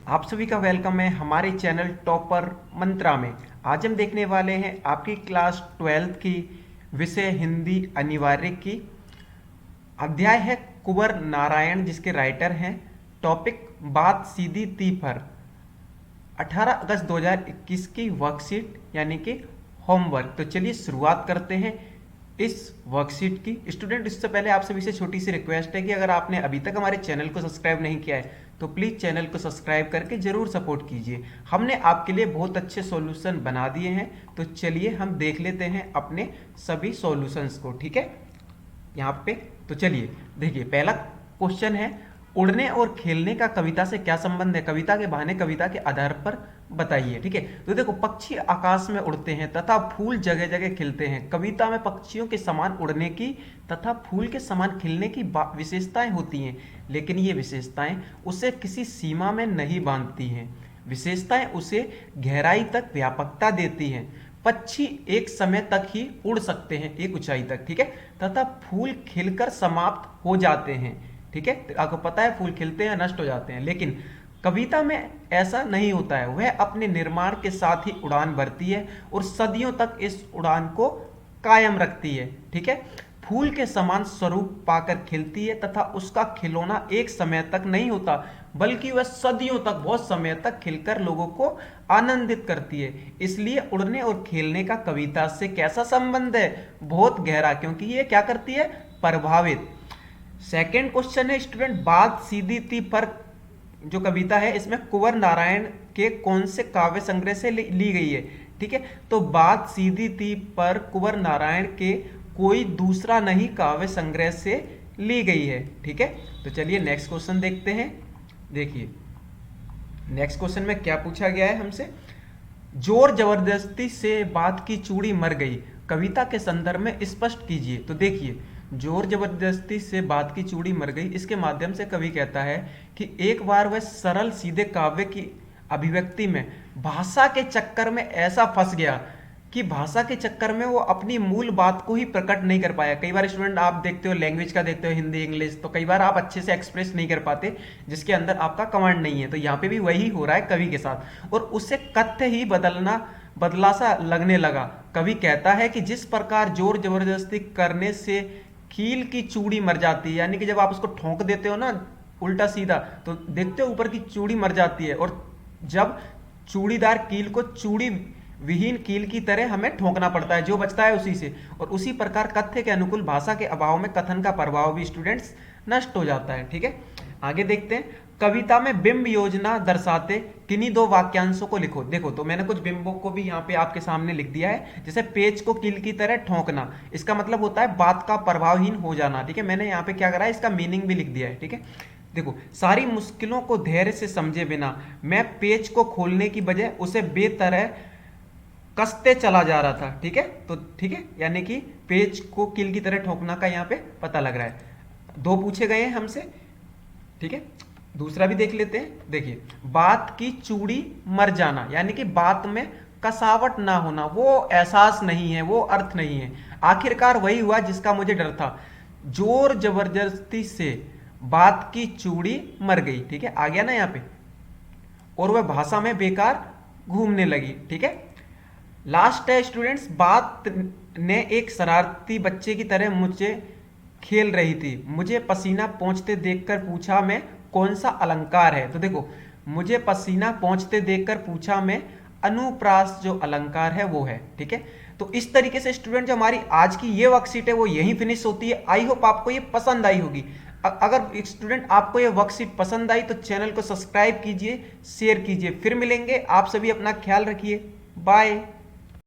आप सभी का वेलकम है हमारे चैनल टॉपर मंत्रा में। आज हम देखने वाले हैं आपकी क्लास 12th की विषय हिंदी अनिवार्य की। अध्याय है कुंवर नारायण, जिसके राइटर हैं। टॉपिक बात सीधी ती पर 18 अगस्त 2021 की वर्कशीट यानी कि होमवर्क। तो चलिए शुरुआत करते हैं इस वर्कशीट की। स्टूडेंट, इससे पहले आप सभी से छोटी सी रिक्वेस्ट है कि अगर आपने अभी तक हमारे चैनल को सब्सक्राइब नहीं किया है तो प्लीज़ चैनल को सब्सक्राइब करके जरूर सपोर्ट कीजिए। हमने आपके लिए बहुत अच्छे सॉल्यूशन बना दिए हैं। तो चलिए हम देख लेते हैं अपने सभी सॉल्यूशंस को। ठीक है, यहाँ पे तो चलिए देखिए, पहला क्वेश्चन है उड़ने और खेलने का कविता से क्या संबंध है। कविता के बहाने कविता के आधार पर बताइए। ठीक है, तो देखो, पक्षी आकाश में उड़ते हैं तथा फूल जगह जगह खिलते हैं। कविता में पक्षियों के समान उड़ने की तथा फूल के समान खिलने की विशेषताएं होती हैं, लेकिन ये विशेषताएं उसे किसी सीमा में नहीं बांधती हैं। विशेषताएं उसे गहराई तक व्यापकता देती हैं। पक्षी एक समय तक ही उड़ सकते हैं, एक ऊंचाई तक। ठीक है, तथा फूल खिलकर समाप्त हो जाते हैं। ठीक है, तो आपको पता है फूल खिलते हैं, नष्ट हो जाते हैं, लेकिन कविता में ऐसा नहीं होता है। वह अपने निर्माण के साथ ही उड़ान भरती है और सदियों तक इस उड़ान को कायम रखती है। ठीक है, फूल के समान स्वरूप पाकर खिलती है तथा उसका खिलौना एक समय तक नहीं होता, बल्कि वह सदियों तक, बहुत समय तक खिलकर लोगों को आनंदित करती है। इसलिए उड़ने और खेलने का कविता से कैसा संबंध है? बहुत गहरा, क्योंकि ये क्या करती है? प्रभावित। सेकेंड क्वेश्चन है स्टूडेंट, बात सीधी ती पर जो कविता है इसमें कुंवर नारायण के कौन से काव्य संग्रह से ली गई है। ठीक है, तो बात सीधी ती पर कुंवर नारायण के कोई दूसरा नहीं काव्य संग्रह से ली गई है। ठीक है, तो चलिए नेक्स्ट क्वेश्चन देखते हैं। देखिए नेक्स्ट क्वेश्चन में क्या पूछा गया है हमसे। जोर जबरदस्ती से बात की चूड़ी मर गई, कविता के संदर्भ में स्पष्ट कीजिए। तो देखिए, जोर जबरदस्ती से बात की चूड़ी मर गई, इसके माध्यम से कवि कहता है कि एक बार वह सरल सीधे काव्य की अभिव्यक्ति में भाषा के चक्कर में ऐसा फंस गया कि भाषा के चक्कर में वो अपनी मूल बात को ही प्रकट नहीं कर पाया। कई बार स्टूडेंट आप देखते हो, लैंग्वेज का देखते हो, हिंदी इंग्लिश, तो कई बार आप अच्छे से एक्सप्रेस नहीं कर पाते जिसके अंदर आपका कमांड नहीं है। तो यहाँ पे भी वही हो रहा है कवि के साथ, और उससे कथ्य ही बदला सा लगने लगा। कवि कहता है कि जिस प्रकार जोर जबरदस्ती करने से कील की चूड़ी मर जाती है, यानी कि जब आप उसको ठोंक देते हो ना उल्टा सीधा, तो देखते हो ऊपर की चूड़ी मर जाती है, और जब चूड़ीदार कील को चूड़ी विहीन कील की तरह हमें ठोंकना पड़ता है, जो बचता है उसी से। और उसी प्रकार कथ्य के अनुकूल भाषा के अभाव में कथन का प्रभाव भी स्टूडेंट्स नष्ट हो जाता है। ठीक है, आगे देखते हैं। कविता में बिंब योजना दर्शाते किन्हीं दो वाक्यांशों को लिखो। देखो, तो मैंने कुछ बिंबों को भी यहाँ पे आपके सामने लिख दिया है। जैसे पेज को कील की तरह ठोंकना, इसका मतलब होता है बात का प्रभावहीन हो जाना। ठीक है, मैंने यहाँ पे क्या करा है, इसका मीनिंग भी लिख दिया है। ठीक है, देखो, सारी मुश्किलों को धैर्य से समझे बिना मैं पेज को खोलने की बजाय उसे बेतरह कसते चला जा रहा था। ठीक है, तो ठीक है, यानी कि पेज को कील की तरह ठोकना का यहाँ पे पता लग रहा है। दो पूछे गए हैं हमसे। ठीक है, दूसरा भी देख लेते हैं। देखिए, बात की चूड़ी मर जाना, यानी कि बात में कसावट ना होना, वो एहसास नहीं है, वो अर्थ नहीं है। आखिरकार वही हुआ जिसका मुझे डर था, जोर जबरदस्ती से बात की चूड़ी मर गई। ठीक है, आ गया ना यहाँ पे, और वह भाषा में बेकार घूमने लगी। ठीक है, लास्ट है स्टूडेंट्स, बात ने एक शरारती बच्चे की तरह मुझे खेल रही थी, मुझे पसीना पोंछते देखकर पूछा मैं कौन सा अलंकार है। तो देखो, मुझे पसीना पोंछते देखकर पूछा मैं, अनुप्रास जो अलंकार है वो है। ठीक है, तो इस तरीके से स्टूडेंट जो हमारी आज की ये वर्कशीट है वो यहीं फिनिश होती है। आई होप आपको ये पसंद आई होगी। अगर स्टूडेंट आपको ये वर्कशीट पसंद आई तो चैनल को सब्सक्राइब कीजिए, शेयर कीजिए। फिर मिलेंगे, आप सभी अपना ख्याल रखिए, बाय।